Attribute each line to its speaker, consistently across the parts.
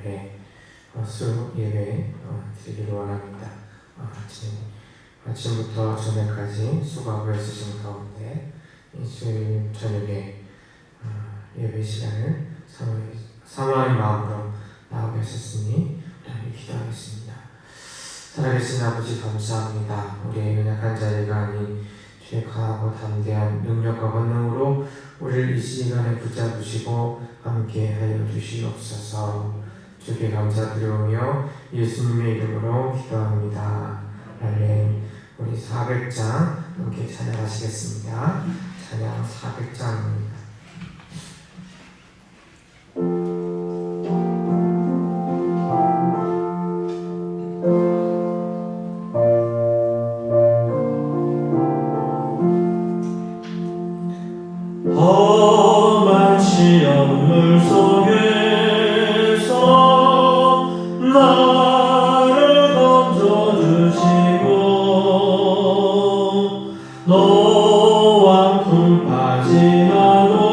Speaker 1: 예배, 수 예배 드리기를 원합니다. 아침부터 저녁까지 수고하고 애쓰신 가운데 이 수요일 저녁에 예배 시간을 사모하는 마음으로 나오겠으니 기도하겠습니다. 살아계신 아버지 감사합니다. 우리의 연약한 자리가 아닌 주의 강하고 담대한 능력과 권능으로 우리를 이 시간에 붙잡으시고 함께하여 주시옵소서. 주께 감사드리오며 예수님의 이름으로 기도합니다. 아멘. 우리 400장 함께 찬양하시겠습니다. 찬양 400장입니다.
Speaker 2: 험한 시험물 속에서 나를 건져주시고 너와 품 빠진 안으로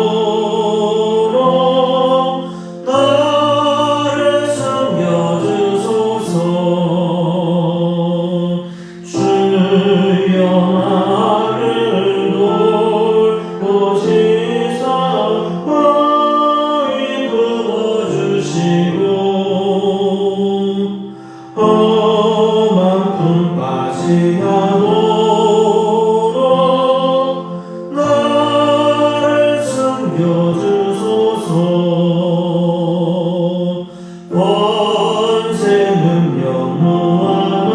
Speaker 2: 나를 숨겨주소서. 주여 나를 돌보시사 의인 부어주시고 험한 품 빠진 안으로 나를 숨겨주소서. 권세 능력 무한하사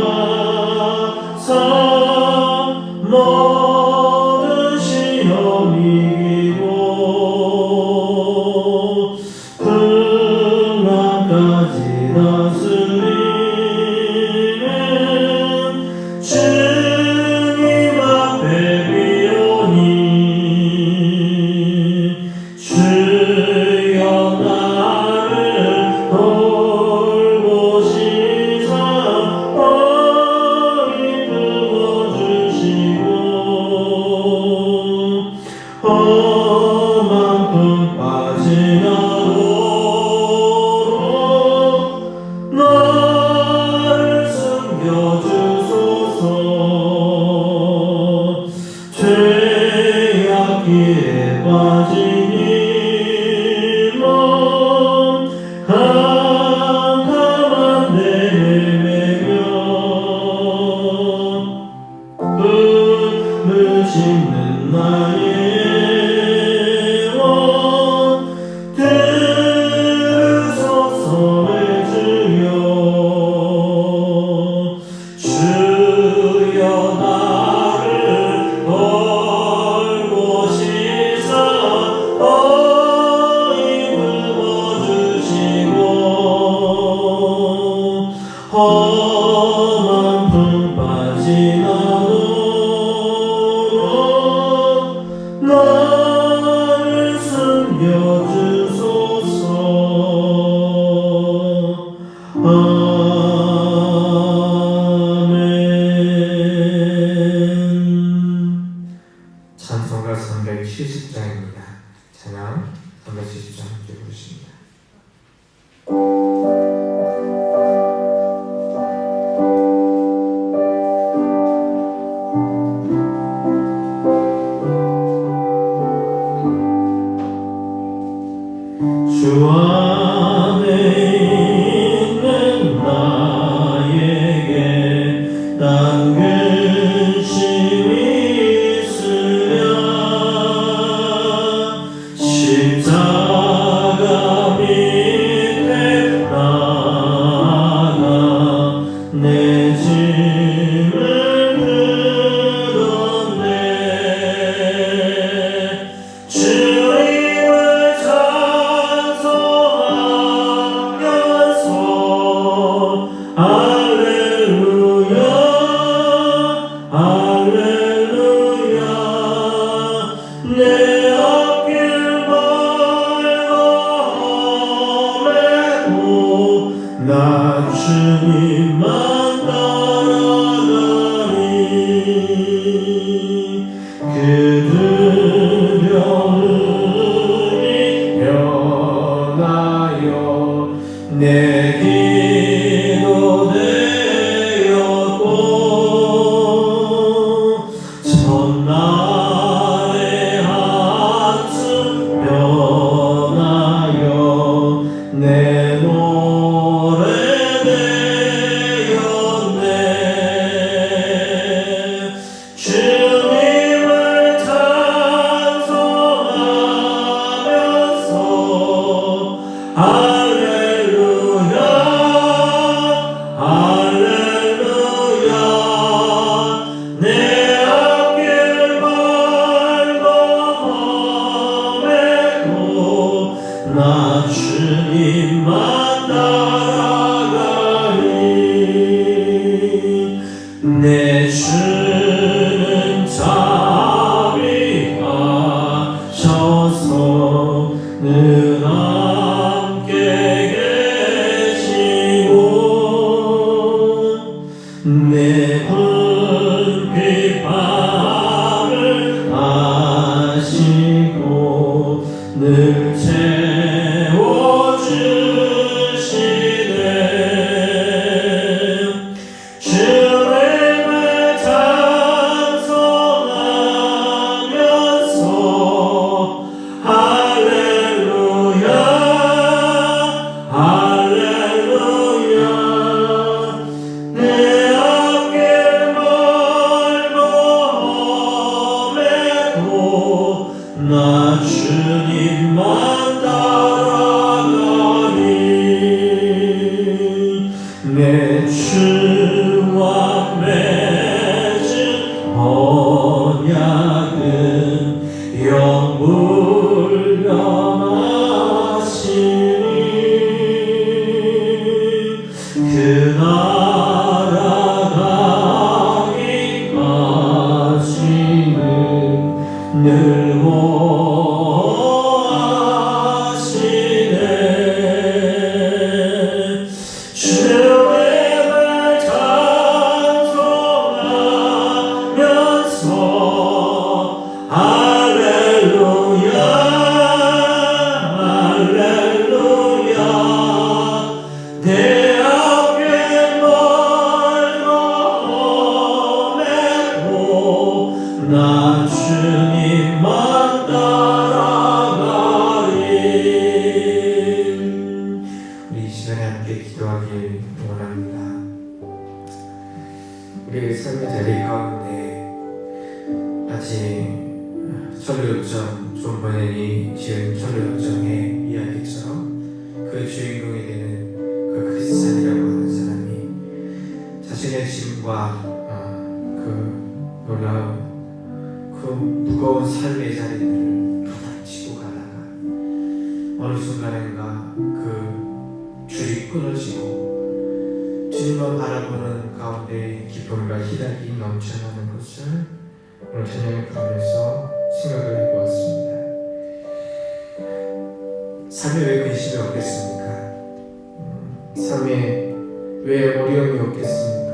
Speaker 2: 모든 시험 이기고 풍랑까지 다스리는 주님 앞에 비오니 주여 나를 돌보시사 의인 부어주시고 험한 품 빠진 안으로 나를 숨겨주소서. 죄악기에 빠진 이몸 캄캄한 데 헤매며 꿈을 씹는 나의 영혼 들으소서. 주여 주여 나를 돌보시사 의인 부어주시고 험한 품 빠진 안으로 나를 숨겨주소서. 아멘.
Speaker 1: 찬송가 370장입니다. 찬양 370장 함께 부르십니다.
Speaker 2: 주 안에 있는 나에게 난 근심이 있으랴. 십자가 밑에 나아가 내 짐을 들었네. 주님을 찬송하면서 할렐루야 할렐루야 내 앞길 험해도 난 주님만 따라가리. 그들의 변하여 내 기도 되었고 첫날의 한숨 변하여 내 노래 되었네. 주님을 찬송하면서 할렐루야 할렐루야 내 앞길 멀고 험해도 나 주님만 따라가리. 내 주는 자비하셔서 늘 함께 계시고 내 불빛 밤을 아시고 늘 채워주시네. 주님을 찬송하면서 할렐루야 할렐루야 내 앞길 멀고 험해도 나 주님만 따라가리. 내 주와 맺은 언약은 영불변하시니 그 나라 가기까지는 늘 보호하시네. 주님을 찬송하면서 할렐루야 할렐루야 내 앞길 멀고 험해도 나 주님만 따라가리.
Speaker 1: 우리 이 시간에 함께 기도하길 원합니다. 우리의 삶의 자리 가운데 아직 천루역정 존 버넨이 지은 천루역정의 이야기처럼 그 주인공이 되는 그 크리스찬이라고 하는 사람이 자신의 짐과 그 놀라운 그 무거운 삶의 자리들을 부닥치고 가다가 어느 순간인가 그 줄이 끊어지고 주님만 바라보는 가운데 기쁨과 희락이 넘쳐나는 것을 오늘 찬양을 부르면서 생각을 해보았습니다. 삶에 왜 근심이 없겠습니까? 삶에 왜 어려움이 없겠습니까?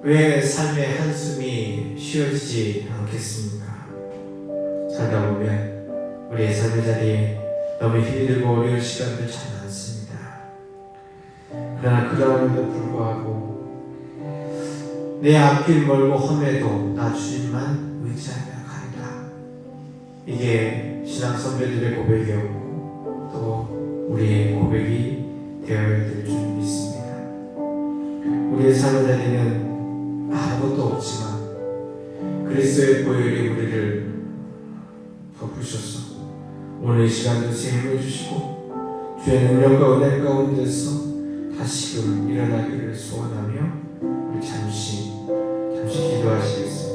Speaker 1: 왜 삶의 한숨이 쉬어지지 않겠습니까? 살다 보면 우리의 삶의 자리에 너무 힘이 들고 어려운 시간들 참 많습니다. 그러나 그러함에도 불구하고 내 앞길 멀고 험해도 나 주님만 의지하며 간다. 이게 신앙 선배들의 고백이었고 또 우리의 고백이 되어야 될 줄 믿습니다. 우리의 삶의 자리는 아무것도 없지만 그리스도의 보혈이 우리를 덮으셔서 오늘 이 시간도 힘을 주시고 주의 능력과 은혜 가운데서 다시금 일어나기를 소원하며 우리 잠시 기도하시겠습니다.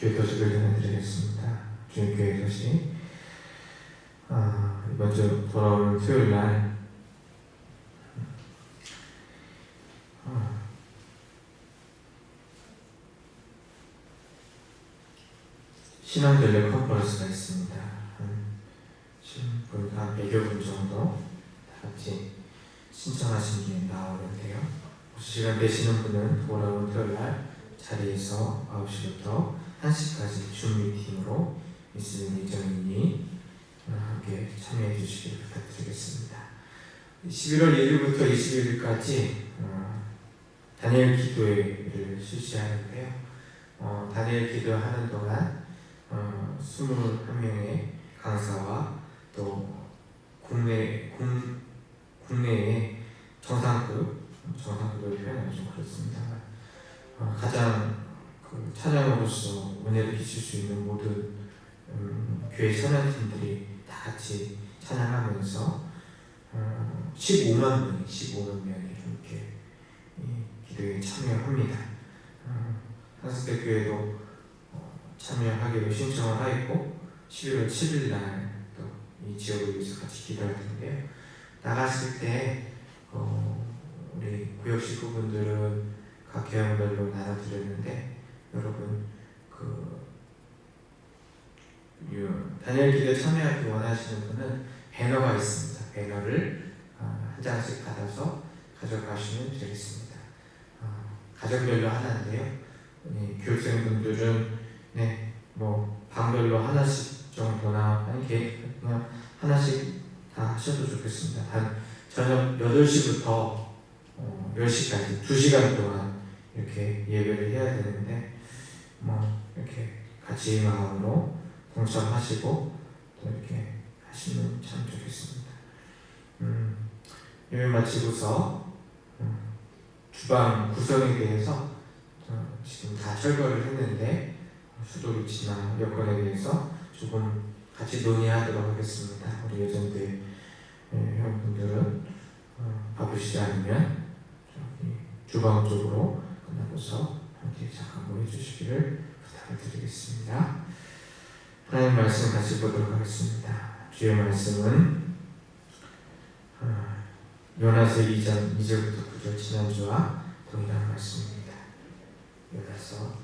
Speaker 1: 교회 소식을 전해드리겠습니다. 주의 교회 소식. 이번 주 돌아오는 토요일 날 신앙전략 컨퍼런스가 있습니다. 지금 보니까 한 100여 분 정도 다 같이 신청하신 게 나오는데요. 혹시 시간 되시는 분은 돌아오는 토요일 날 자리에서 9시부터 1시까지 줌 미팅으로 있을 예정이니 함께 참여해 주시길 부탁드리겠습니다. 11월 1일부터 21일까지 다니엘 기도회를 실시하는데요. 다니엘 기도하는 동안 21명의 강사와 또 국내의 정상급을 표현하기 좀 그렇습니다. 가장 찬양으로서 은혜를 끼칠 수 있는 모든 교회 찬양팀들이 다 같이 찬양하면서 15만 명이 이렇게 기도에 참여합니다. 한스대 교회도 참여하기로 신청을 하였고 11월 7일 날 또 이 지역을 위해서 같이 기도할 텐데요. 나갔을 때 우리 구역 식구분들은 각 교양별로 나눠드렸는데 여러분 다니엘 기도에 참여하기 원하시는 분은 배너가 있습니다. 배너를 한 장씩 받아서 가져가시면 되겠습니다. 가정별로 하나인데요. 교육생분들은 방별로 하나씩 정도나 그냥 하나씩 다 하셔도 좋겠습니다. 저녁 8시부터 10시까지 2시간 동안 이렇게 예배를 해야 되는데 이렇게 같이 마음으로 동참하시고 또 이렇게 하시면 참 좋겠습니다. 예배 마치고서 주방 구성에 대해서 지금 다 철거를 했는데 수도위치나 여건에 대해서 조금 같이 논의하도록 하겠습니다. 우리 예전대 형분들은 바쁘시지 않으면 저기 주방 쪽으로 끝나고서 함께 잠깐 모여 주시기를 부탁을 드리겠습니다. 하나님 말씀 같이 보도록 하겠습니다. 주의 말씀은 요나서 2장 2절부터 9절 지난주와 동일한 말씀입니다. 요나서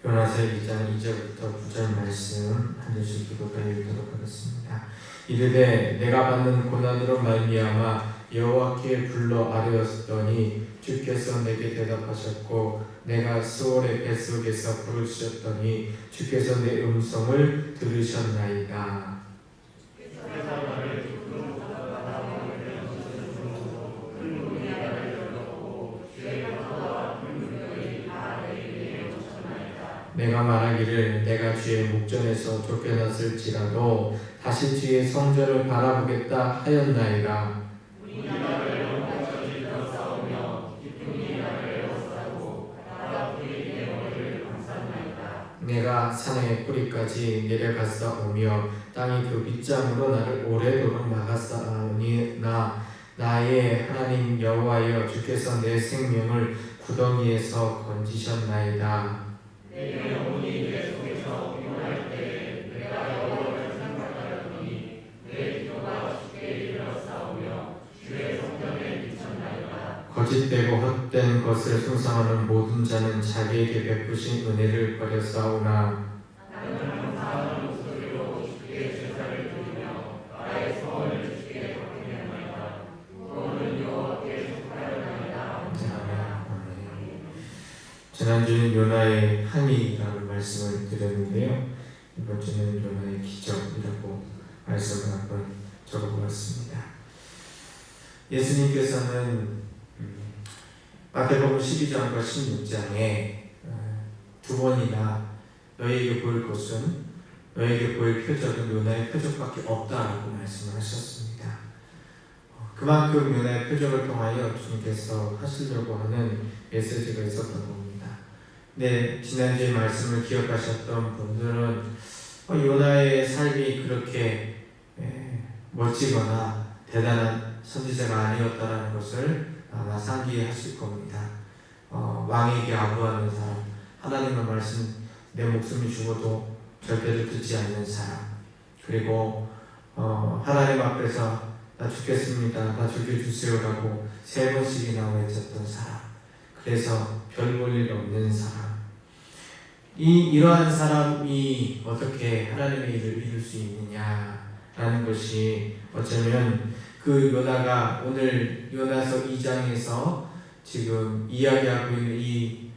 Speaker 1: 요나서 2장 2절부터 9절 말씀 한 절씩 기도하여 읽도록 하겠습니다. 이르되 내가 받는 고난으로 말미암아 여호와께 불러 아뢰었더니 주께서 내게 대답하셨고 내가 스올의 뱃속에서 부르셨더니 주께서 내 음성을 들으셨나이다. 내가 말하기를 내가 주의 목전에서 쫓겨났을지라도 다시 주의 성전을 바라보겠다 하였나이다. 내가 산의 뿌리까지 내려갔사오며 땅이 그 빗장으로 나를 오래도록 막았사오니 나의 하나님 여호와여 주께서 내 생명을 구덩이에서 건지셨나이다. 내 영혼이 내 속에서 피곤할 때 내가 여호와를 생각하였더니 내 기도가 주께 이르렀사오며 주의 성전에 미쳤나이다. 거짓되고 헛된 것을 숭상하는 모든 자는 자기에게 베푸신 은혜를 버렸사오나 나는 감사하는 목소리로 주께 제사를 드리며 나의 소원을 주께 받겠나이다. 구원은 여호와께 속하였나이다. 지난주는 요나의 항의라는 말씀을 드렸는데요. 이번 주는 요나의 기적이라고 말씀을 한번 적어보았습니다. 예수님께서는 마태복음 12장과 16장에 두 번이나 너희에게 보일 것은 너희에게 보일 표적은 요나의 표적밖에 없다라고 말씀을 하셨습니다. 그만큼 요나의 표적을 통하여 주님께서 하시려고 하는 메시지가 있었던 겁니다. 네, 지난주에 말씀을 기억하셨던 분들은 요나의 삶이 그렇게 멋지거나 대단한 선지자가 아니었다라는 것을 아마 상기하실 겁니다. 왕에게 아부하는 사람, 하나님의 말씀 내 목숨이 죽어도 절대로 듣지 않는 사람, 그리고 하나님 앞에서 나 죽겠습니다, 나 죽여주세요라고 3번씩이나 외쳤던 사람, 그래서 별 볼 일 없는 사람, 이러한 사람이 어떻게 하나님의 일을 이룰 수 있느냐라는 것이 어쩌면 그 요나가 오늘 요나서 2장에서 지금 이야기하고 있는 이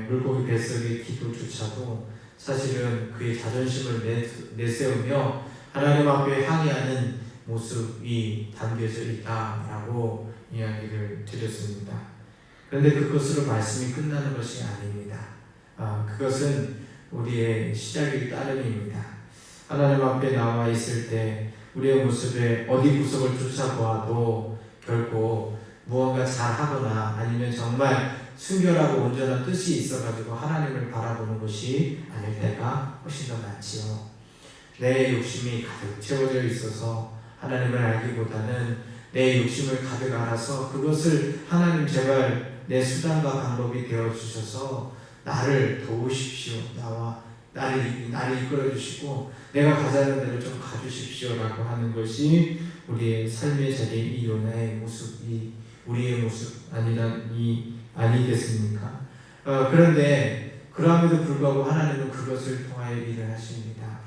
Speaker 1: 물고기 뱃속의 기도조차도 사실은 그의 자존심을 내세우며 하나님 앞에 항의하는 모습이 담겨져 있다라고 이야기를 드렸습니다. 그런데 그것으로 말씀이 끝나는 것이 아닙니다. 그것은 우리의 시작이기 따름입니다. 하나님 앞에 나와 있을 때 우리의 모습에 어디 구석을 쫓아보아도 결코 무언가 잘하거나 아니면 정말 순결하고 온전한 뜻이 있어가지고 하나님을 바라보는 것이 아닐 때가 훨씬 더 많지요. 내 욕심이 가득 채워져 있어서 하나님을 알기보다는 내 욕심을 가득 알아서 그것을 하나님 제발 내 수단과 방법이 되어주셔서 나를 도우십시오. 나를 이끌어주시고 내가 가자는 대로 좀 가주십시오라고 하는 것이 우리의 삶의 자리인 이 요나의 모습이 우리의 모습 아니겠습니까? 그런데 그럼에도 불구하고 하나님은 그것을 통하여 일을 하십니다.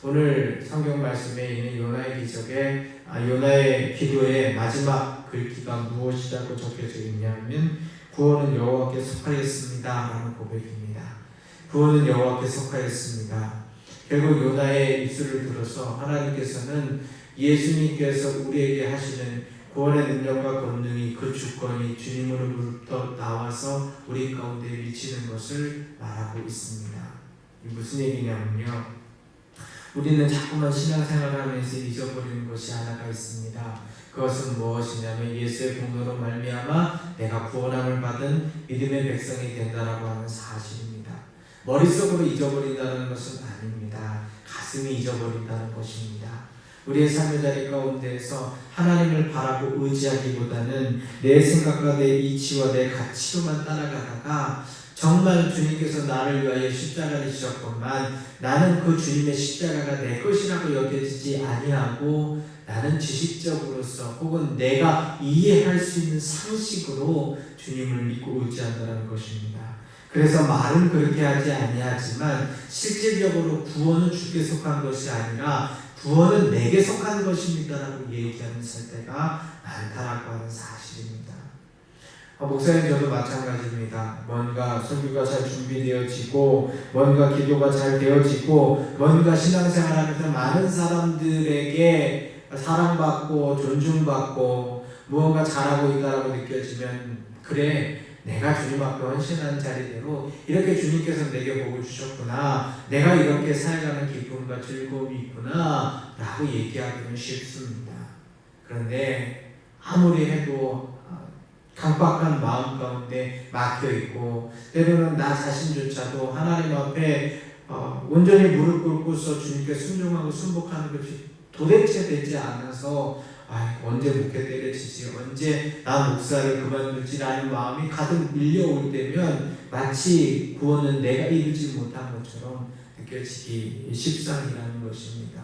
Speaker 1: 오늘 성경 말씀에 있는 요나의 기적에 요나의 기도의 마지막 글귀가 무엇이라고 적혀져 있냐면 구원은 여호와께 속하였습니다 라는 고백입니다. 구원은 여호와께 속하였습니다. 결국 요나의 입술을 들어서 하나님께서는 예수님께서 우리에게 하시는 구원의 능력과 권능이 그 주권이 주님으로부터 나와서 우리 가운데 미치는 것을 말하고 있습니다. 이 무슨 얘기냐면요, 우리는 자꾸만 신앙생활을 하면서 잊어버리는 것이 하나가 있습니다. 그것은 무엇이냐면 예수의 공로로 말미암아 내가 구원함을 받은 믿음의 백성이 된다라고 하는 사실입니다. 머릿속으로 잊어버린다는 것은 아닙니다. 가슴이 잊어버린다는 것입니다. 우리의 삶의 자리 가운데에서 하나님을 바라고 의지하기보다는 내 생각과 내 이치와 내 가치로만 따라가다가 정말 주님께서 나를 위하여 십자가를 지셨건만 나는 그 주님의 십자가가 내 것이라고 여겨지지 아니하고 나는 지식적으로서 혹은 내가 이해할 수 있는 상식으로 주님을 믿고 의지한다는 것입니다. 그래서 말은 그렇게 하지 아니하지만 실질적으로 구원은 주께 속한 것이 아니라 구원은 내게 속한 것입니다라고 얘기하는 때가 많다라고 하는 사실입니다. 목사님 저도 마찬가지입니다. 뭔가 설교가 잘 준비되어지고 뭔가 기도가 잘 되어지고 뭔가 신앙생활하면서 많은 사람들에게 사랑받고 존중받고 무언가 잘하고 있다라고 느껴지면 그래 내가 주님 앞에 헌신하는 자리대로 이렇게 주님께서 내게 복을 주셨구나, 내가 이렇게 살아가는 기쁨과 즐거움이 있구나 라고 얘기하기는 쉽습니다. 그런데 아무리 해도 강박한 마음 가운데 막혀있고 때로는 나 자신조차도 하나님 앞에 온전히 무릎 꿇고서 주님께 순종하고 순복하는 것이 도대체 되지 않아서 언제 목회 때려치지, 언제 나 목사를 그만두지라는 마음이 가득 밀려올 때면 마치 구원은 내가 이루지 못한 것처럼 느껴지기 십상이라는 것입니다.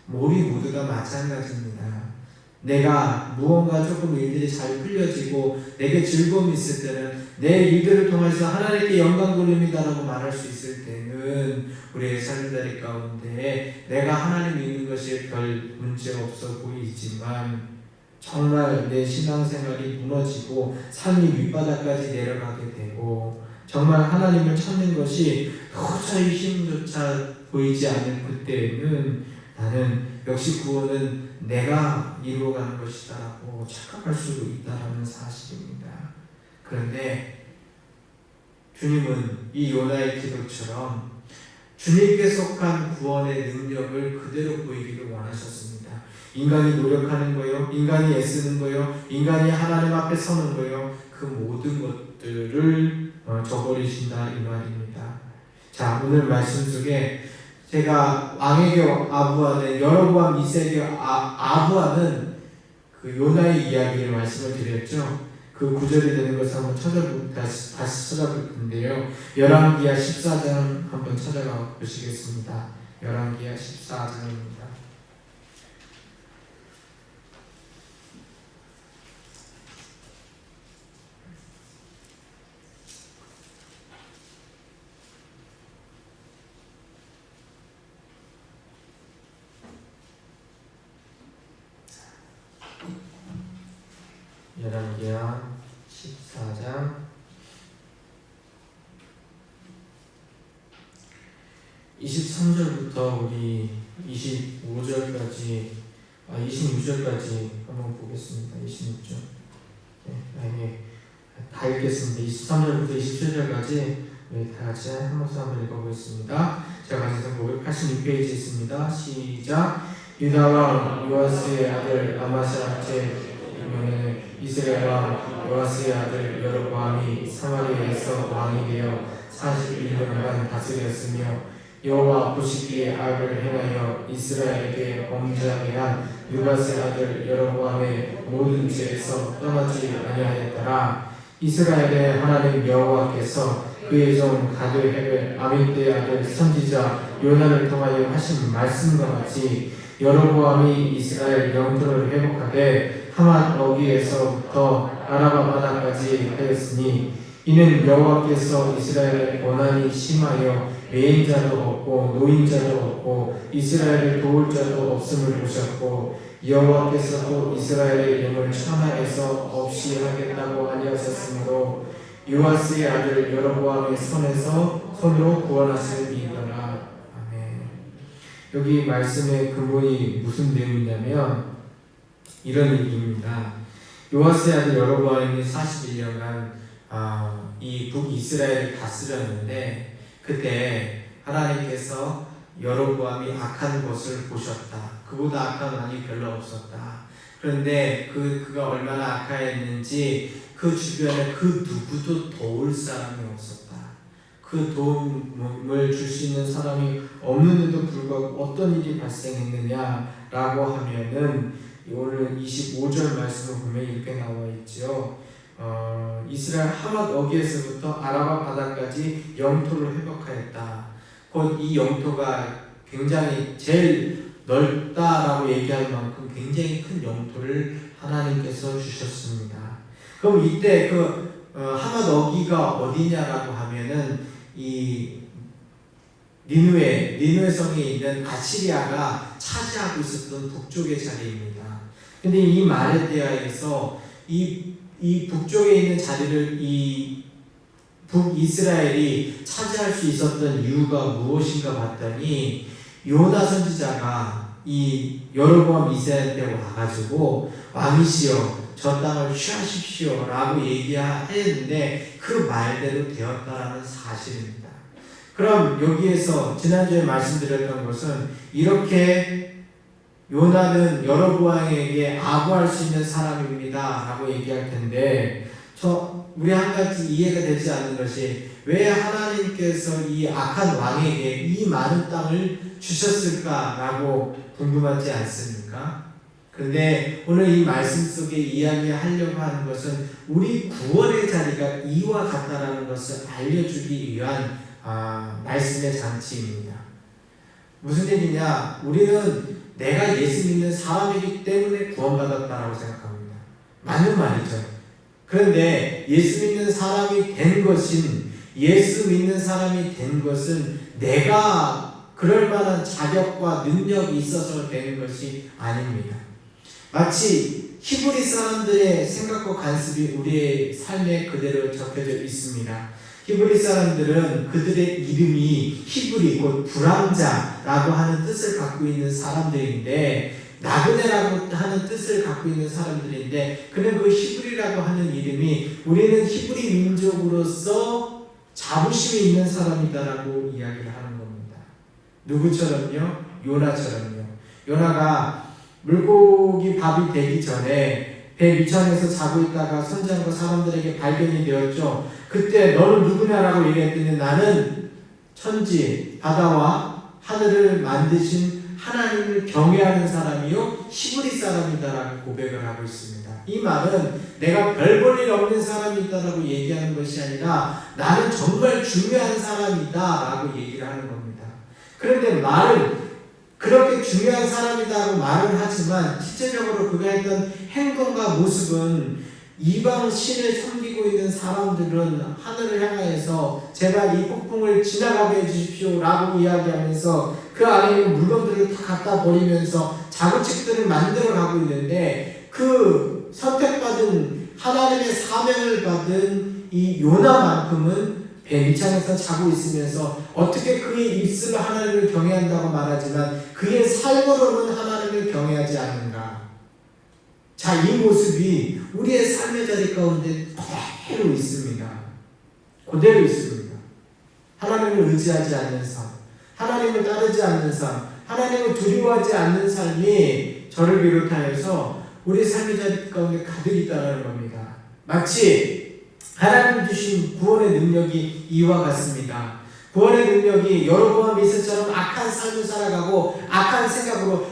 Speaker 1: 우리 모두가 마찬가지입니다. 내가 무언가 조금 일들이 잘 풀려지고 내게 즐거움이 있을 때는 내 일들을 통해서 하나님께 영광 돌립니다라고 말할 수 있을 때는 우리의 삶자리 가운데 내가 하나님 믿는 것이 별 문제 없어 보이지만 정말 내 신앙생활이 무너지고 삶이 밑바닥까지 내려가게 되고 정말 하나님을 찾는 것이 도저히 힘조차 보이지 않는 그때에는 나는 역시 구원은 내가 이루어가는 것이다라고 착각할 수도 있다라는 사실입니다. 그런데 주님은 이 요나의 기도처럼 주님께 속한 구원의 능력을 그대로 보이기를 원하셨습니다. 인간이 노력하는 거요, 인간이 애쓰는 거요, 인간이 하나님 앞에 서는 거요, 그 모든 것들을 저버리신다 이 말입니다. 자, 오늘 말씀 속에 제가 왕에게 아부하는 여로보암 2세에게 아부하는 그 요나의 이야기를 말씀을 드렸죠. 그 구절이 되는 것을 한번 다시 찾아볼 텐데요. 열왕기하 14장 한번 찾아가 보시겠습니다. 열왕기하 14장입니다. 열왕기하 14장 23절부터 우리 25절까지 26절까지 한번 보겠습니다. 26절 다 읽겠습니다. 23절부터 27절까지 다 같이 한 목소리 한번 읽어보겠습니다. 제가 가지고 586페이지에 있습니다. 시작. 유다왕 요아스의 아들 아마시아 제2년에 이스라엘 왕 요아스의 아들 여로보암이 사마리아에서 왕이 되어 41년간 다스렸으며 여호와 보시기에 악을 행하여 이스라엘에게 범죄하게 한 느밧의 아들 여로보암의 모든 죄에서 떠나지 아니하였더라. 이스라엘의 하나님 여호와께서 그의 종 가드헤벨 아mit의 아들 선지자 요나를 통하여 하신 말씀과 같이 여로보암이 이스라엘 영토를 회복하되 하맛 어귀에서부터 아라바 바다까지 하였으니 이는 여호와께서 이스라엘의 고난이 심하여 외인자도 없고 노인자도 없고 이스라엘을 도울 자도 없음을 보셨고 여호와께서도 이스라엘의 영을 천하에서 없이 하겠다고 아니하셨으므로 요아스의 아들 여로보암의 손으로 구원하시니이더라. 아멘. 여기 말씀의 근본이 무슨 내용이냐면 이런 얘기입니다. 요아스의 아들 여로보암이 41년간 이 북이스라엘을 다스렸는데 그때 하나님께서 여로보암이 악한 것을 보셨다. 그보다 악한 왕이 별로 없었다. 그런데 그가 얼마나 악하였는지 그 주변에 그 누구도 도울 사람이 없었다. 그 도움을 줄 수 있는 사람이 없는데도 불구하고 어떤 일이 발생했느냐라고 하면은 오늘 25절 말씀을 보면 이렇게 나와 있죠. 이스라엘 하맛 어귀에서부터 아라바 바다까지 영토를 회복하였다. 곧 이 영토가 굉장히 제일 넓다라고 얘기할 만큼 굉장히 큰 영토를 하나님께서 주셨습니다. 그럼 이때 하맛 어귀가 어디냐라고 하면은 이 니누에 성에 있는 아시리아가 차지하고 있었던 북쪽의 자리입니다. 근데 이 마레데아에서 이 북쪽에 있는 자리를 이 북이스라엘이 차지할 수 있었던 이유가 무엇인가 봤더니 요나 선지자가 이 여로보암 2세한테 와가지고 왕이시여 저 땅을 취하십시오 라고 얘기했는데 그 말대로 되었다라는 사실입니다. 그럼 여기에서 지난주에 말씀드렸던 것은 이렇게 요나는 여로보암에게 아부할 수 있는 사람입니다 라고 얘기할 텐데 우리 한 가지 이해가 되지 않는 것이 왜 하나님께서 이 악한 왕에게 이 많은 땅을 주셨을까라고 궁금하지 않습니까? 그런데 오늘 이 말씀 속에 이야기하려고 하는 것은 우리 구원의 자리가 이와 같다라는 것을 알려주기 위한 말씀의 장치입니다. 무슨 얘기냐? 우리는 내가 예수 믿는 사람이기 때문에 구원받았다라고 생각합니다. 맞는 말이죠. 그런데 예수 믿는 사람이 된 것은 내가 그럴 만한 자격과 능력이 있어서 되는 것이 아닙니다. 마치 히브리 사람들의 생각과 관습이 우리의 삶에 그대로 적혀져 있습니다. 히브리 사람들은 그들의 이름이 히브리 곧 불황자라고 하는 뜻을 갖고 있는 사람들인데 나그네라고 하는 뜻을 갖고 있는 사람들인데 그는 그 히브리라고 하는 이름이 우리는 히브리 민족으로서 자부심이 있는 사람이다라고 이야기를 하는 겁니다. 누구처럼요? 요나처럼요. 요나가 물고기 밥이 되기 전에 배 밑창에서 자고 있다가 선지자과 사람들에게 발견이 되었죠. 그때 너는 누구냐라고 얘기했더니 나는 천지 바다와 하늘을 만드신 하나님을 경외하는 사람이요 히브리 사람이다라고 고백을 하고 있습니다. 이 말은 내가 별 볼 일 없는 사람이다라고 얘기하는 것이 아니라 나는 정말 중요한 사람이다라고 얘기를 하는 겁니다. 그런데 말은 그렇게 중요한 사람이다라고 말은 하지만 실제적으로 그가 했던 행동과 모습은 이방 신을 섬기고 있는 사람들은 하늘을 향하여서 제발 이 폭풍을 지나가게 해주십시오 라고 이야기하면서 그 안에 있는 물건들을 다 갖다 버리면서 자구책들을 만들어 가고 있는데 그 선택받은 하나님의 사명을 받은 이 요나만큼은 배 밑창에서 자고 있으면서 어떻게 그의 입술로 하나님을 경외한다고 말하지만 그의 삶으로는 하나님을 경외하지 않는가. 자, 이 모습이 우리의 삶의 자리 가운데 그대로 있습니다. 그대로 있습니다. 하나님을 의지하지 않는 삶, 하나님을 따르지 않는 삶, 하나님을 두려워하지 않는 삶이 저를 비롯하여서 우리 삶의 자리 가운데 가득 있다는 겁니다. 마치 하나님 주신 구원의 능력이 이와 같습니다. 구원의 능력이 여로보암 미스처럼 악한 삶을 살아가고 악한 생각으로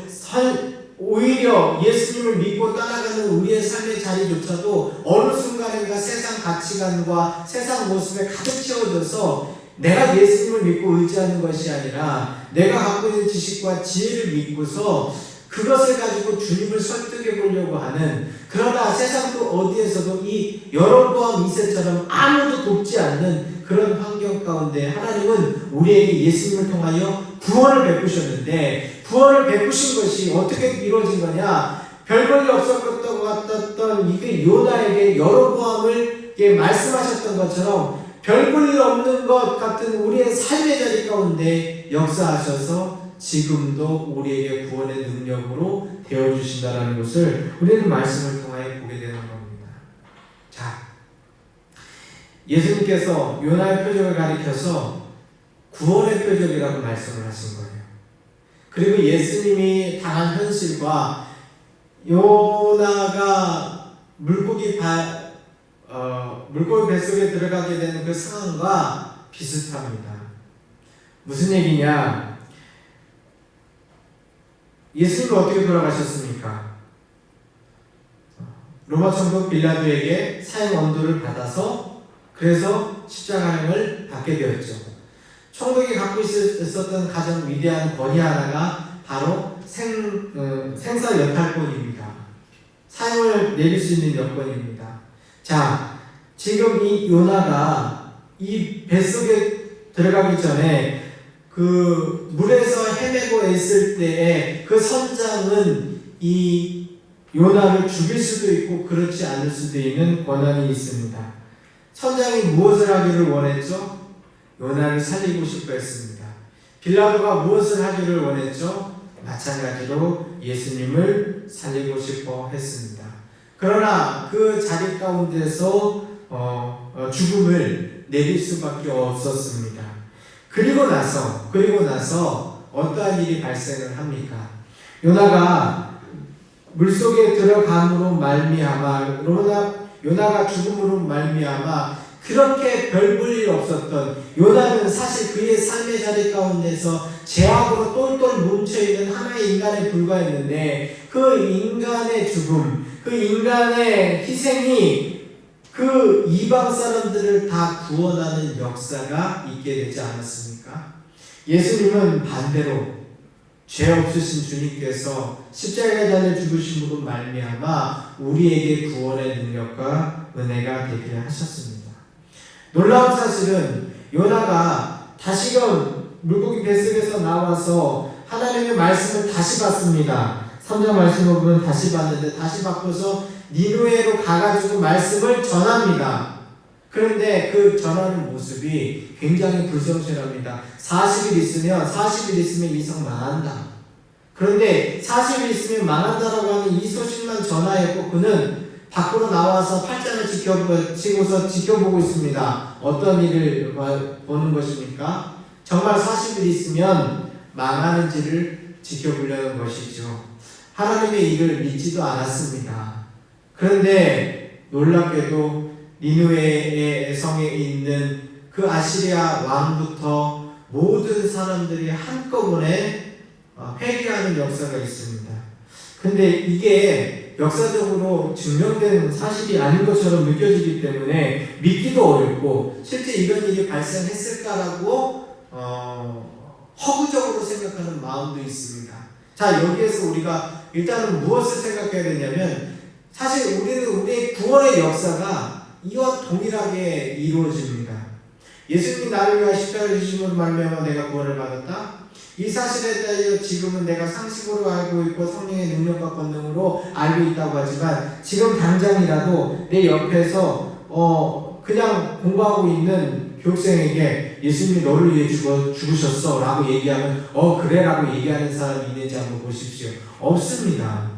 Speaker 1: 오히려 예수님을 믿고 따라가는 우리의 삶의 자리조차도 어느 순간인가 세상 가치관과 세상 모습에 가득 채워져서 내가 예수님을 믿고 의지하는 것이 아니라 내가 갖고 있는 지식과 지혜를 믿고서 그것을 가지고 주님을 설득해 보려고 하는, 그러나 세상 그 어디에서도 이 여로보암 2세처럼 아무도 돕지 않는 그런 환경 가운데 하나님은 우리에게 예수님을 통하여 구원을 베푸셨는데, 구원을 베푸신 것이 어떻게 이루어진 거냐? 별 볼 일 없었던 것 같았던 이게 요나에게 여로보암을 말씀하셨던 것처럼 별 볼 일 없는 것 같은 우리의 삶의 자리 가운데 역사하셔서 지금도 우리에게 구원의 능력으로 되어주신다는 것을 우리는 말씀을 통하여 보게 되는 겁니다. 자, 예수님께서 요나의 표적을 가리켜서 구원의 표적이라고 말씀을 하신 거예요. 그리고 예수님이 당한 현실과 요나가 물고기 뱃속에 들어가게 되는 그 상황과 비슷합니다. 무슨 얘기냐? 예수님은 어떻게 돌아가셨습니까? 로마 총독 빌라도에게 사형 언도를 받아서 그래서 십자가형을 받게 되었죠. 총독이 갖고 있었던 가장 위대한 권위 하나가 바로 생사 여탈권입니다. 사형을 내릴 수 있는 여건입니다. 자, 지금 이 요나가 이 뱃속에 들어가기 전에 그 물에서 헤매고 있을 때에 그 선장은 이 요나를 죽일 수도 있고 그렇지 않을 수도 있는 권한이 있습니다. 선장이 무엇을 하기를 원했죠? 요나를 살리고 싶어 했습니다. 빌라도가 무엇을 하기를 원했죠? 마찬가지로 예수님을 살리고 싶어 했습니다. 그러나 그 자리 가운데서 죽음을 내릴 수밖에 없었습니다. 그리고 나서 어떠한 일이 발생을 합니까? 요나가 물속에 들어감으로 말미암아 요나가 죽음으로 말미암아 그렇게 별 볼 일 없었던 요나는 사실 그의 삶의 자리 가운데서 죄악으로 똘똘 뭉쳐있는 하나의 인간에 불과했는데 그 인간의 죽음, 그 인간의 희생이 그 이방 사람들을 다 구원하는 역사가 있게 되지 않았습니까? 예수님은 반대로 죄 없으신 주님께서 십자가에 달려 죽으심으로 말미암아 우리에게 구원의 능력과 은혜가 되게 하셨습니다. 놀라운 사실은 요나가 다시금 물고기 뱃속에서 나와서 하나님의 말씀을 다시 받습니다. 3장 말씀을 보면 다시 받는데 다시 받고서 니누에로 가가지고 말씀을 전합니다. 그런데 그 전하는 모습이 굉장히 불성실합니다. 40일 있으면 이성 망한다. 그런데 40일 있으면 망한다라고 하는 이 소식만 전하였고 그는 밖으로 나와서 팔짱을 치고서 지켜보고 있습니다. 어떤 일을 보는 것입니까? 정말 40일 있으면 망하는지를 지켜보려는 것이죠. 하나님의 일을 믿지도 않았습니다. 그런데 놀랍게도 니누에 성에 있는 그 아시리아 왕부터 모든 사람들이 한꺼번에 회개하는 역사가 있습니다. 근데 이게 역사적으로 증명된 사실이 아닌 것처럼 느껴지기 때문에 믿기도 어렵고 실제 이런 일이 발생했을까라고 허구적으로 생각하는 마음도 있습니다. 자, 여기에서 우리가 일단은 무엇을 생각해야 되냐면 사실 우리는 우리의 구원의 역사가 이와 동일하게 이루어집니다. 예수님이 나를 위하여 십자가를 지심으로 말미암아 내가 구원을 받았다. 이 사실에 대하여 지금은 내가 상식으로 알고 있고 성령의 능력과 권능으로 알고 있다고 하지만 지금 당장이라도 내 옆에서 그냥 공부하고 있는 교육생에게 예수님이 너를 위해 죽으셨어 라고 얘기하면 그래 라고 얘기하는 사람이 있는지 한번 보십시오. 없습니다.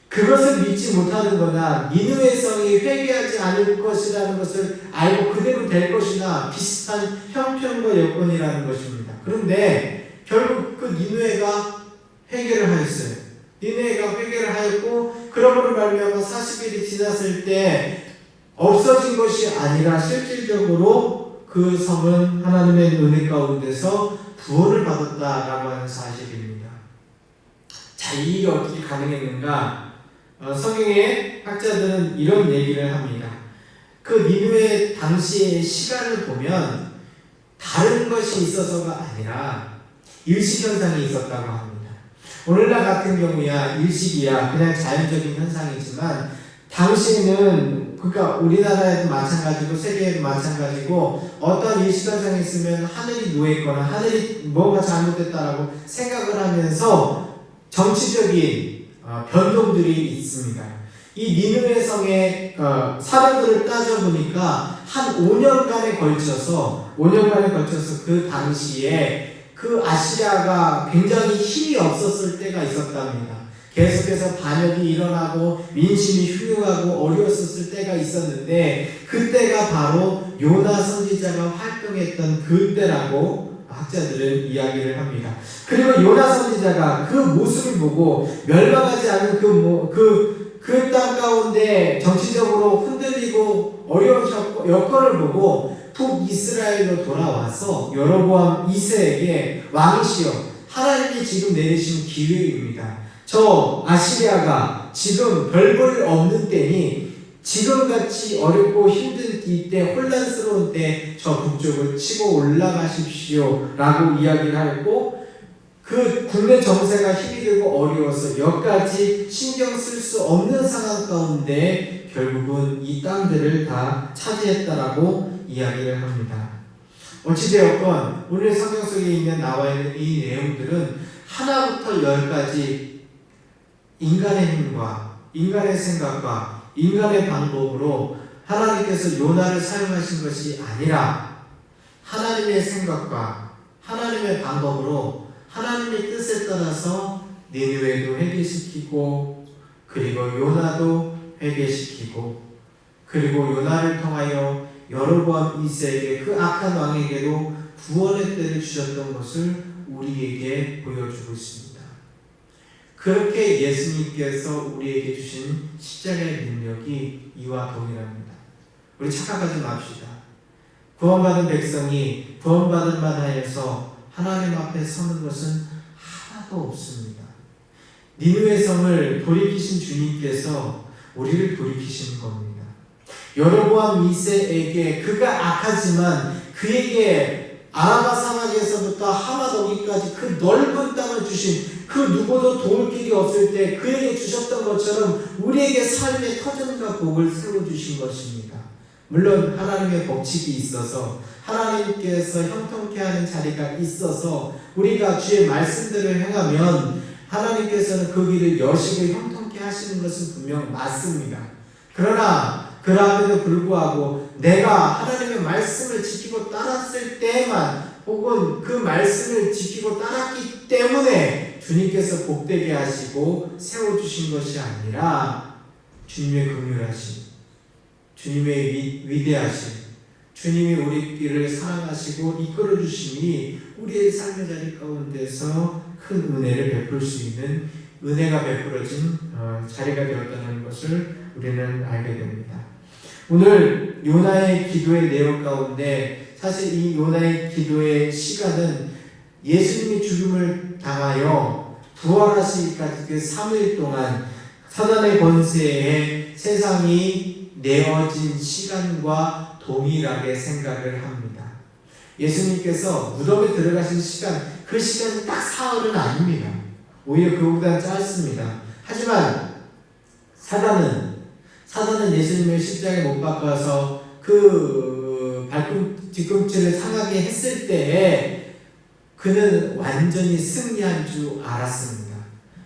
Speaker 1: 그것을 믿지 못하는 거나 니느웨 성이 회개하지 않을 것이라는 것을 알고 그대로 될 것이나 비슷한 형편과 여건이라는 것입니다. 그런데 결국 그 니느웨가 회개를 하였어요. 니느웨가 회개를 하였고 그러므로 말미암아 40일이 지났을 때 없어진 것이 아니라 실질적으로 그 성은 하나님의 은혜 가운데서 구원을 받았다라고 하는 사실입니다. 자, 이 일이 어떻게 가능했는가? 성경의 학자들은 이런 얘기를 합니다. 그 니느웨 당시의 시간을 보면 다른 것이 있어서가 아니라 일식현상이 있었다고 합니다. 오늘날 같은 경우야 일식이야 그냥 자연적인 현상이지만 당시에는 그러니까 우리나라에도 마찬가지고 세계에도 마찬가지고 어떤 일식현상이 있으면 하늘이 누워있거나 하늘이 뭔가 잘못됐다라고 생각을 하면서 정치적인 변동들이 있습니다. 이 니느웨 성의 사례들을 따져보니까 한 5년간에 걸쳐서 그 당시에 그 아시리아가 굉장히 힘이 없었을 때가 있었답니다. 계속해서 반역이 일어나고 민심이 흉흉하고 어려웠을 때가 있었는데 그때가 바로 요나 선지자가 활동했던 그때라고 학자들은 이야기를 합니다. 그리고 요나 선지자가 그 모습을 보고 멸망하지 않은 그 땅 가운데 정치적으로 흔들리고 어려운 여건을 보고 북이스라엘로 돌아와서 여로보암 2세에게 왕이시여 하나님이 지금 내리신 기회입니다. 저 아시리아가 지금 별 볼 없는 때니 지금같이 어렵고 힘든 이때 혼란스러운 때 저 북쪽을 치고 올라가십시오 라고 이야기를 하고 그 국내 정세가 힘이 들고 어려워서 여기까지 신경 쓸 수 없는 상황 가운데 결국은 이 땅들을 다 차지했다라고 이야기를 합니다. 어찌되었건 오늘 성경 속에 나와 있는 이 내용들은 하나부터 열까지 인간의 힘과 인간의 생각과 인간의 방법으로 하나님께서 요나를 사용하신 것이 아니라 하나님의 생각과 하나님의 방법으로 하나님의 뜻에 따라서 니느웨도 회개시키고 그리고 요나도 회개시키고 그리고 요나를 통하여 여로보암 2세에게 그 악한 왕에게도 구원의 때를 주셨던 것을 우리에게 보여주고 있습니다. 그렇게 예수님께서 우리에게 주신 십자가의 능력이 이와 동일합니다. 우리 착각하지 맙시다. 구원받은 백성이 구원받을 만하여서 하나님 앞에 서는 것은 하나도 없습니다. 니느웨 성을 돌이키신 주님께서 우리를 돌이키신 겁니다. 여로보암 2세에게 그가 악하지만 그에게 아라바 사막에서부터 하맛 어기까지 그 넓은 땅을 주신 그 누구도 도울 길이 없을 때 그에게 주셨던 것처럼 우리에게 삶의 터전과 복을 세워주신 것입니다. 물론 하나님의 법칙이 있어서 하나님께서 형통케 하는 자리가 있어서 우리가 주의 말씀대로 행하면 하나님께서는 그 길을 여시고 형통케 하시는 것은 분명 맞습니다. 그러나 그럼에도 불구하고 내가 하나님의 말씀을 지키고 따랐을 때만 혹은 그 말씀을 지키고 따랐기 때문에 주님께서 복되게 하시고 세워주신 것이 아니라 주님의 긍휼하심, 주님의 위대하심, 주님이 우리를 사랑하시고 이끌어주심이 우리의 삶의 자리 가운데서 큰 은혜를 베풀 수 있는 은혜가 베풀어진 자리가 되었다는 것을 우리는 알게 됩니다. 오늘 요나의 기도의 내용 가운데 사실 이 요나의 기도의 시간은 예수님이 죽음을 당하여 부활하시기까지 그 3일 동안 사단의 권세에 세상이 내어진 시간과 동일하게 생각을 합니다. 예수님께서 무덤에 들어가신 시간, 그 시간이 딱 사흘은 아닙니다. 오히려 그보다 짧습니다. 하지만 사단은 예수님을 십자가에 못 박아서 그 뒤꿈치를 상하게 했을 때에 그는 완전히 승리한 줄 알았습니다.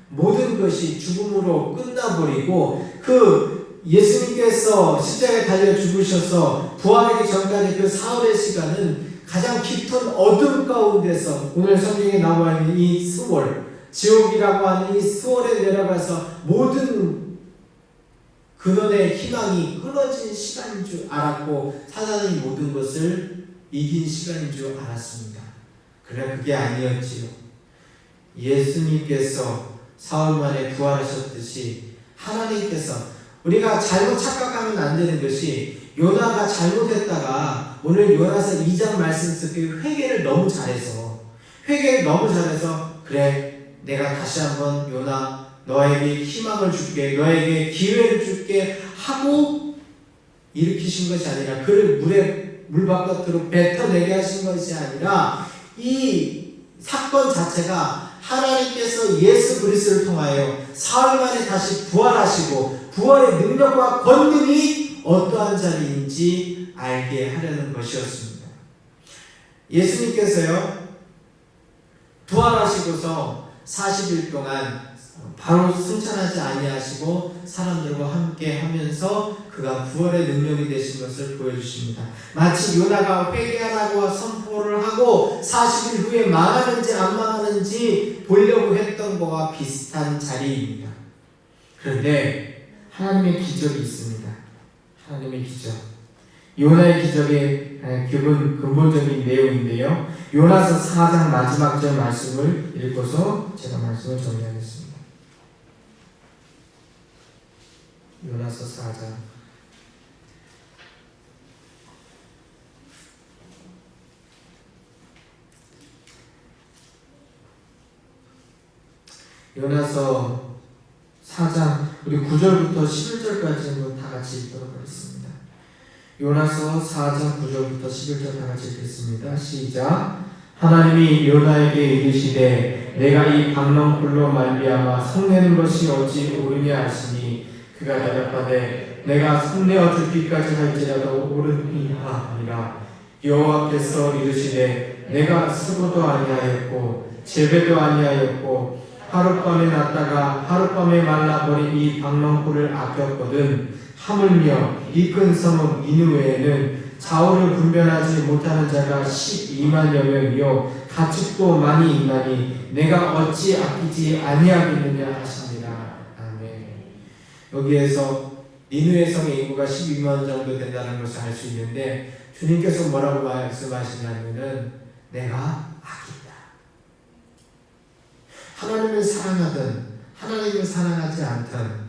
Speaker 1: 모든 것이 죽음으로 끝나버리고 그 예수님께서 십자가에 달려 죽으셔서 부활하기 전까지 그 사흘의 시간은 가장 깊은 어둠 가운데서 오늘 성경에 나와 있는 이 수월, 지옥이라고 하는 이 수월에 내려가서 모든 근원의 희망이 끊어진 시간인 줄 알았고 사단이 모든 것을 이긴 시간인 줄 알았습니다. 그러나 그게 아니었지요. 예수님께서 사흘 만에 부활하셨듯이 하나님께서 우리가 잘못 착각하면 안 되는 것이 요나가 잘못했다가 오늘 요나서 2장 말씀 속에 회개를 너무 잘해서 그래 내가 다시 한번 요나 너에게 희망을 줄게 너에게 기회를 줄게 하고 일으키신 것이 아니라 그를 물 바깥으로 뱉어내게 하신 것이 아니라 이 사건 자체가 하나님께서 예수 그리스도를 통하여 사흘 만에 다시 부활하시고 부활의 능력과 권능이 어떠한 자리인지 알게 하려는 것이었습니다. 예수님께서요 부활하시고서 40일 동안 바로 승천하지 아니하시고 사람들과 함께 하면서 그가 부활의 능력이 되신 것을 보여주십니다. 마치 요나가 회개하라고 선포를 하고 40일 후에 망하는지 안 망하는지 보려고 했던 것과 비슷한 자리입니다. 그런데 하나님의 기적이 있습니다. 하나님의 기적. 요나의 기적의 근본적인 내용인데요. 요나서 4장 마지막 절 말씀을 읽고서 제가 말씀을 정리하겠습니다. 요나서 4장 요나서 4장 우리 9절부터 11절까지 한번 다 같이 읽도록 하겠습니다. 요나서 4장 9절부터 11절 다 같이 읽겠습니다. 시작. 하나님이 요나에게 이르시되 내가 이 박넝쿨로 말미암아 성내는 것이 어찌 옳으냐 하시니 그가 대답하되 내가 성내어 죽기까지 할지라도 옳으니라 하니라. 여호와께서 이르시되 내가 쓰고도 아니하였고 재배도 아니하였고 하룻밤에 났다가 하룻밤에 말라버린 이 박넝쿨을 아꼈거든. 하물며 이 큰 성읍 니느웨에는 좌우를 분별하지 못하는 자가 12만여 명이요 가축도 많이 있나니 내가 어찌 아끼지 아니하겠느냐 하십니다. 아멘. 여기에서 니느웨 성의 인구가 12만 정도 된다는 것을 알 수 있는데 주님께서 뭐라고 말씀하시냐면은 내가 아낀다. 하나님을 사랑하든 하나님을 사랑하지 않든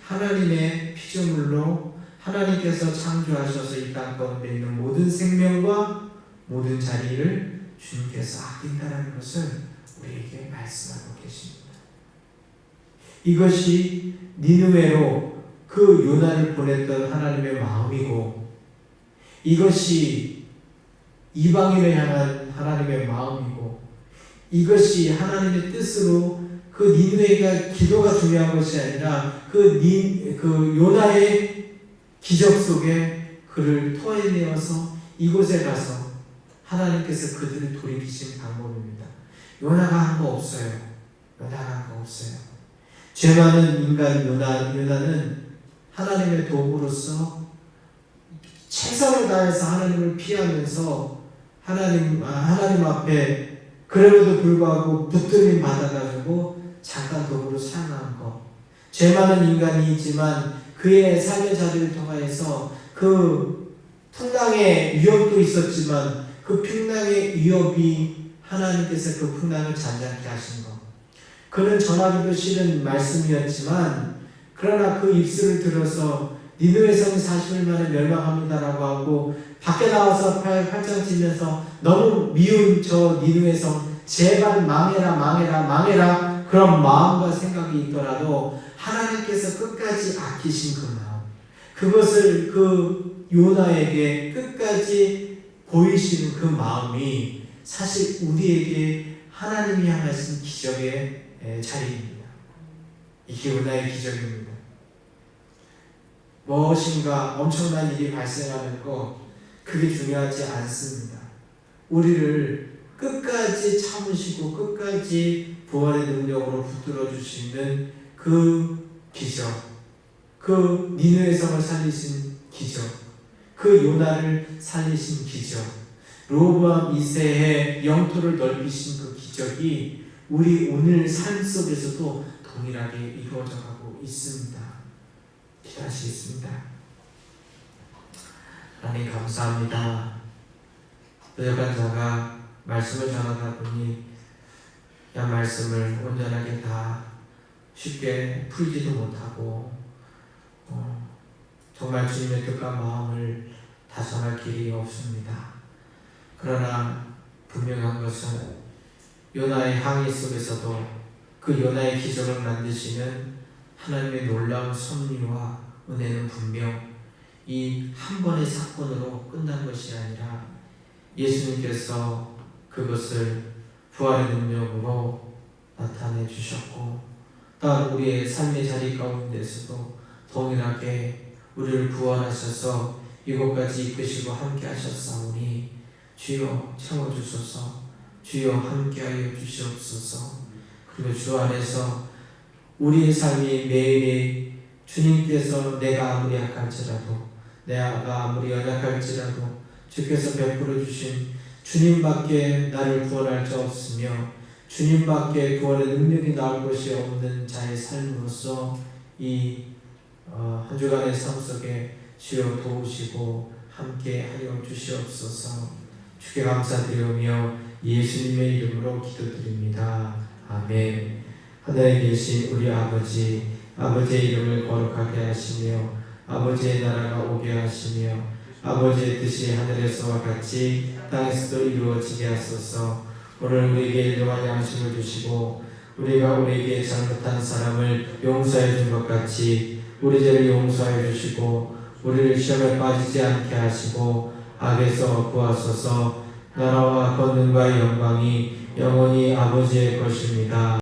Speaker 1: 하나님의 피조물로 하나님께서 창조하셔서 이 땅 가운데 있는 모든 생명과 모든 자리를 주님께서 아낀다는 것을 우리에게 말씀하고 계십니다. 이것이 니느웨로 그 요나를 보냈던 하나님의 마음이고 이것이 이방인을 향한 하나님의 마음이고 이것이 하나님의 뜻으로 그 니느웨가 기도가 중요한 것이 아니라 그 요나의 기적 속에 그를 토해내어서 이곳에 가서 하나님께서 그들을 돌이키신 방법입니다. 요나가 한 거 없어요. 죄 많은 인간 요나는 하나님의 도구로서 최선을 다해서 하나님을 피하면서 하나님 앞에 그럼에도 불구하고 붙들림 받아가지고 잠깐 도구로 사용한 것. 죄 많은 인간이지만 그의 삶의 자리를 통해서 그 풍랑의 위협도 있었지만 그 풍랑의 위협이 하나님께서 그 풍랑을 잔잔케 하신 것. 그는 전하기도 싫은 말씀이었지만 그러나 그 입술을 들어서 니느웨 성이 40일 만에 멸망합니다라고 하고 밖에 나와서 팔짱 치면서 너무 미운 저 니느웨 성 제발 망해라 그런 마음과 생각이 있더라도 하나님께서 끝까지 아끼신 그 마음, 그것을 그 요나에게 끝까지 보이시는 그 마음이 사실 우리에게 하나님이 향하신 기적의 자리입니다. 이게 요나의 기적입니다. 무엇인가 엄청난 일이 발생하는 것, 그게 중요하지 않습니다. 우리를 끝까지 참으시고 끝까지 부활의 능력으로 붙들어 주시는 그 기적, 그 니느웨 성을 살리신 기적, 그 요나를 살리신 기적, 로보암 2세의 영토를 넓히신 그 기적이 우리 오늘 삶 속에서도 동일하게 이루어져 가고 있습니다. 기도하시겠습니다. 하나님 감사합니다. 부족한 자가 말씀을 전하다 보니 이 말씀을 온전하게 다 쉽게 풀지도 못하고 정말 주님의 뜻과 마음을 다 전할 길이 없습니다. 그러나 분명한 것은 요나의 항해 속에서도 그 요나의 기적을 만드시는 하나님의 놀라운 섭리와 은혜는 분명 이 한 번의 사건으로 끝난 것이 아니라 예수님께서 그것을 부활의 능력으로 나타내 주셨고 또한 우리의 삶의 자리 가운데서도 동일하게 우리를 구원하셔서 이곳까지 이끄시고 함께 하셨사오니 주여 채워주소서, 주여 함께하여 주시옵소서. 그리고 주 안에서 우리의 삶이 매일이 주님께서 내가 아무리 약할지라도, 내가 아무리 연약할지라도 주께서 베풀어 주신 주님밖에 나를 구원할 자 없으며 주님밖에 구원의 능력이 나올 것이 없는 자의 삶으로서 이 한 주간의 삶 속에 주여 도우시고 함께하여 주시옵소서. 주께 감사드리며 예수님의 이름으로 기도드립니다. 아멘. 하늘에 계신 우리 아버지, 아버지의 이름을 거룩하게 하시며 아버지의 나라가 오게 하시며 아버지의 뜻이 하늘에서와 같이 땅에서도 이루어지게 하소서. 오늘 우리에게 일용할 양식을 주시고 우리가 우리에게 잘못한 사람을 용서해 준 것 같이 우리 죄를 용서해 주시고 우리를 시험에 빠지지 않게 하시고 악에서 구하소서. 나라와 권능과 영광이 영원히 아버지의 것입니다.